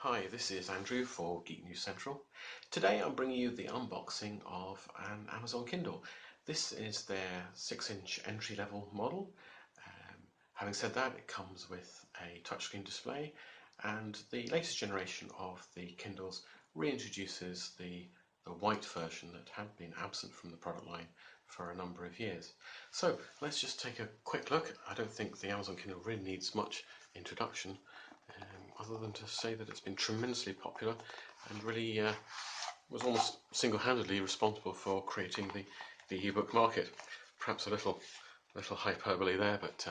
Hi, this is Andrew for Geek News Central. Today I'm bringing you the unboxing of an Amazon Kindle. This is their 6-inch entry-level model. Having said that, it comes with a touchscreen display, and the latest generation of the Kindles reintroduces the white version that had been absent from the product line for a number of years. So let's just take a quick look. I don't think the Amazon Kindle really needs much introduction, other than to say that it's been tremendously popular and really was almost single-handedly responsible for creating the ebook market. Perhaps a little hyperbole there, but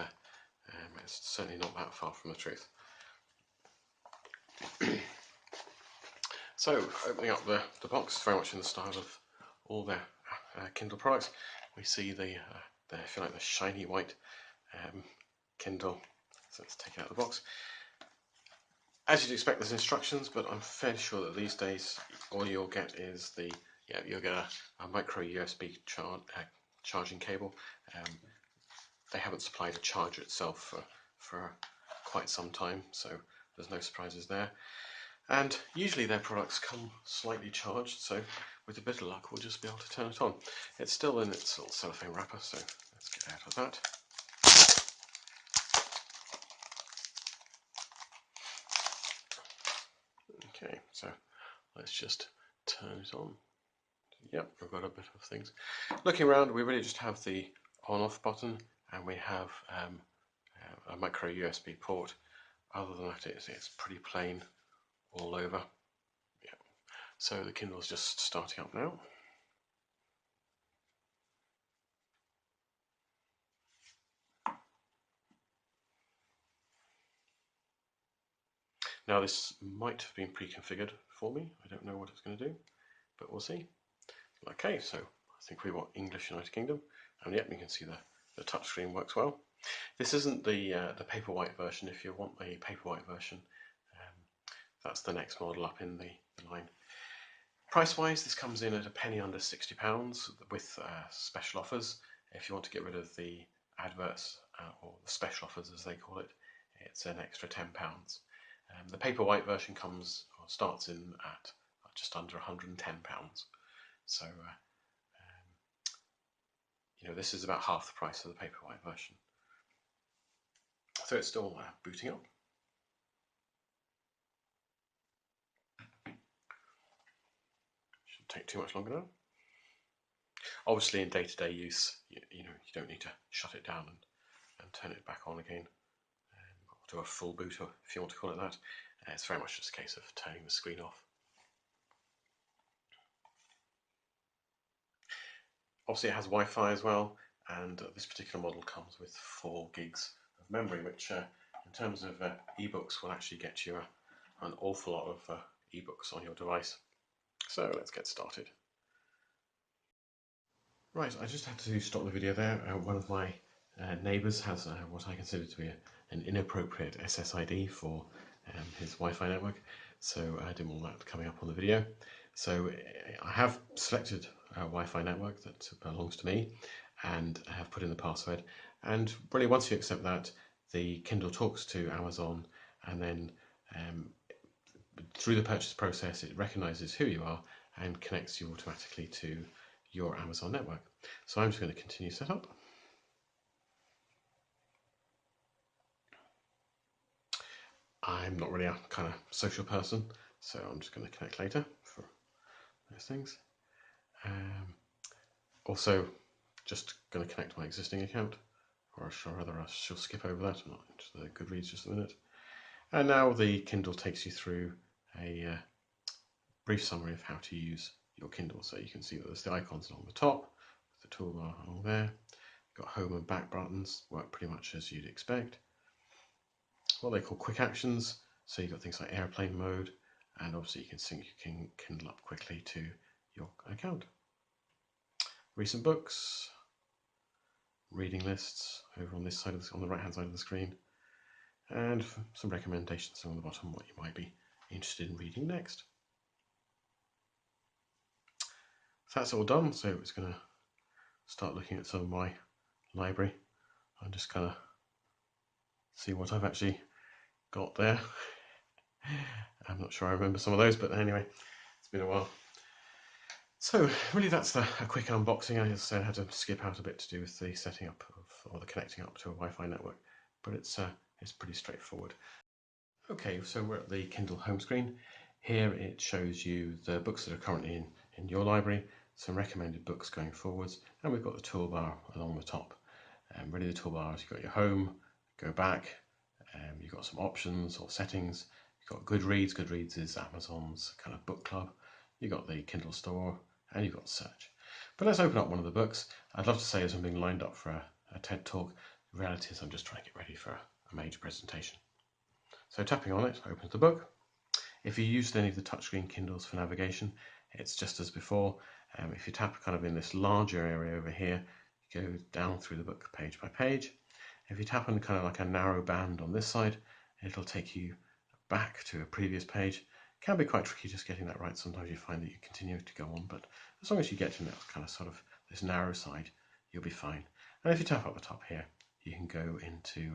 it's certainly not that far from the truth. So, opening up the box, very much in the style of all their Kindle products, we see the if you like, the shiny white Kindle. So let's take it out of the box. As you'd expect, there's instructions, but I'm fairly sure that these days all you'll get is you'll get a micro USB charging cable. They haven't supplied a charger itself for quite some time, so there's no surprises there. And usually their products come slightly charged, so with a bit of luck we'll just be able to turn it on. It's still in its little cellophane wrapper, so let's get out of that. Okay, so let's just turn it on. Yep, we've got a bit of things. Looking around, we really just have the on-off button, and we have a micro USB port. Other than that, it's pretty plain all over. Yeah. So the Kindle's just starting up now. Now this might have been pre-configured for me. I don't know what it's going to do, but we'll see. Okay, so I think we want English United Kingdom, and yep, you can see the touchscreen works well. This isn't the Paperwhite version. If you want the Paperwhite version, that's the next model up in the line. Price-wise, this comes in at a penny under £60 with special offers. If you want to get rid of the adverts or the special offers as they call it, it's an extra £10. The Paperwhite version starts in at just under £110. So this is about half the price of the Paperwhite version. So it's still booting up. Shouldn't take too much longer now. Obviously, in day-to-day use, you don't need to shut it down and turn it back on again, or do a full boot, if you want to call it that. It's very much just a case of turning the screen off. Obviously, it has Wi-Fi as well, and this particular model comes with 4 gigs of memory, which in terms of ebooks will actually get you an awful lot of ebooks on your device. So let's get started. Right, I just had to stop the video there. One of my neighbours has what I consider to be an inappropriate SSID for his Wi-Fi network, so I didn't want that coming up on the video. So I have selected a Wi-Fi network that belongs to me and I have put in the password, and really once you accept that, the Kindle talks to Amazon, and then through the purchase process it recognises who you are and connects you automatically to your Amazon network. So I'm just going to continue setup. I'm not really a kind of social person, so I'm just going to connect later for those things. Also, just going to connect my existing account, or rather I shall skip over that. I'm not into the Goodreads just a minute. And now the Kindle takes you through a brief summary of how to use your Kindle. So you can see that there's the icons along the top, with the toolbar along there. You've got home and back buttons, work pretty much as you'd expect. What they call quick actions, so you've got things like airplane mode, and obviously you can sync your Kindle up quickly to your account. Recent books, reading lists over on this side on the right hand side of the screen, and some recommendations along the bottom, what you might be interested in reading next. So that's all done, so it's going to start looking at some of my library. I'm just going to see what I've actually got there. I'm I'm not sure I remember some of those, but anyway, it's been a while. So really that's a quick unboxing. I just had to skip out a bit to do with the setting up of, or the connecting up to a Wi-Fi network, but it's pretty straightforward. Okay, so we're at the Kindle home screen. Here it shows you the books that are currently in your library, some recommended books going forwards, and we've got the toolbar along the top. Really the toolbars, you've got your home, go back, you've got some options or settings, you've got Goodreads. Goodreads is Amazon's kind of book club. You've got the Kindle store, and you've got search. But let's open up one of the books. I'd love to say as I'm being lined up for a TED talk, the reality is I'm just trying to get ready for a major presentation. So tapping on it opens the book. If you used any of the touchscreen Kindles for navigation, it's just as before. If you tap kind of in this larger area over here, you go down through the book page by page. If you tap on kind of like a narrow band on this side, it'll take you back to a previous page. It can be quite tricky just getting that right. Sometimes you find that you continue to go on, but as long as you get to that kind of sort of this narrow side, you'll be fine. And if you tap up the top here, you can go into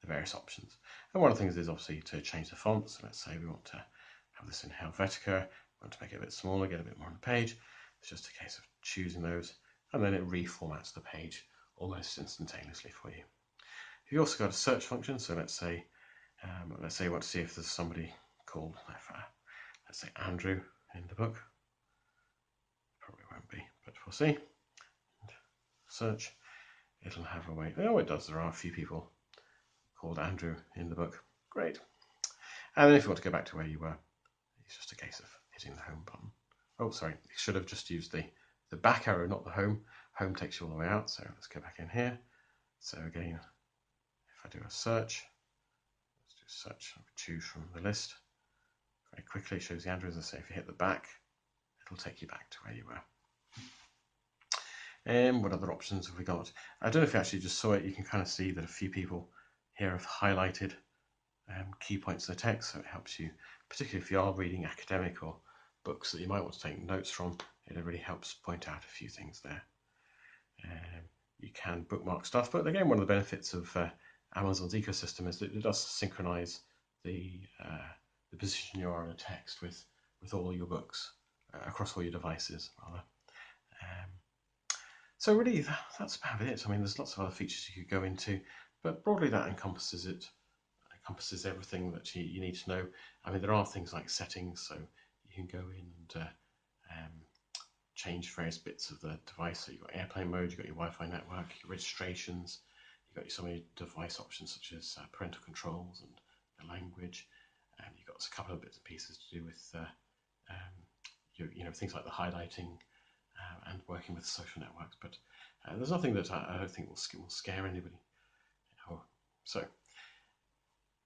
the various options. And one of the things is obviously to change the font. So let's say we want to have this in Helvetica, we want to make it a bit smaller, get a bit more on the page. It's just a case of choosing those, and then it reformats the page almost instantaneously for you. You've also got a search function. So let's say you want to see if there's somebody called, let's say Andrew in the book. Probably won't be, but we'll see. And search. It'll have a way. Oh, it does. There are a few people called Andrew in the book. Great. And then if you want to go back to where you were, it's just a case of hitting the home button. Oh, sorry. You should have just used the back arrow, not the home. Home takes you all the way out. So let's go back in here. So again, if I do a search, let's do a search. I would choose from the list. Very quickly it shows the Andrew. As I say, if you hit the back, it'll take you back to where you were. And what other options have we got? I don't know if you actually just saw it. You can kind of see that a few people here have highlighted key points of the text, so it helps you, particularly if you are reading academic or books that you might want to take notes from. It really helps point out a few things there. You can bookmark stuff, but again, one of the benefits of Amazon's ecosystem is that it does synchronize the position you are in a text with all your books across all your devices, rather. So really, that's about it. I mean, there's lots of other features you could go into, but broadly that encompasses it. Encompasses everything that you need to know. I mean, there are things like settings, so you can go in and change various bits of the device. So you've got airplane mode, you've got your Wi-Fi network, your registrations, you've got some of your device options such as parental controls and the language. You've got a couple of bits and pieces to do with things like the highlighting and working with social networks. But there's nothing that I don't think will scare anybody. So,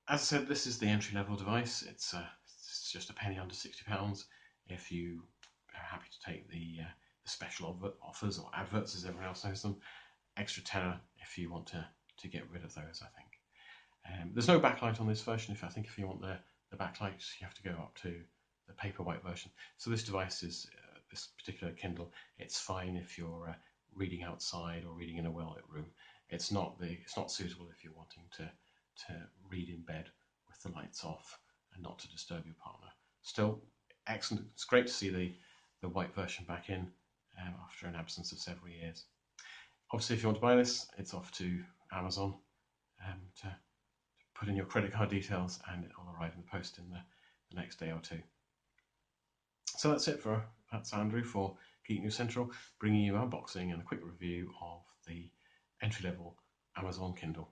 as I said, this is the entry-level device. It's just a penny under £60 if you are happy to take the special offers or adverts, as everyone else knows them. Extra tenner if you want to get rid of those, I think. There's no backlight on this version. If you want the backlight, you have to go up to the Paperwhite version. So this device is this particular Kindle. It's fine if you're reading outside or reading in a well-lit room. It's not suitable if you're wanting to read in bed with the lights off and not to disturb your partner. Still excellent. It's great to see the white version back in after an absence of several years. Obviously, if you want to buy this, it's off to Amazon to put in your credit card details, and it'll arrive in the post in the next day or two. So that's Andrew for Geek News Central, bringing you unboxing and a quick review of the entry-level Amazon Kindle.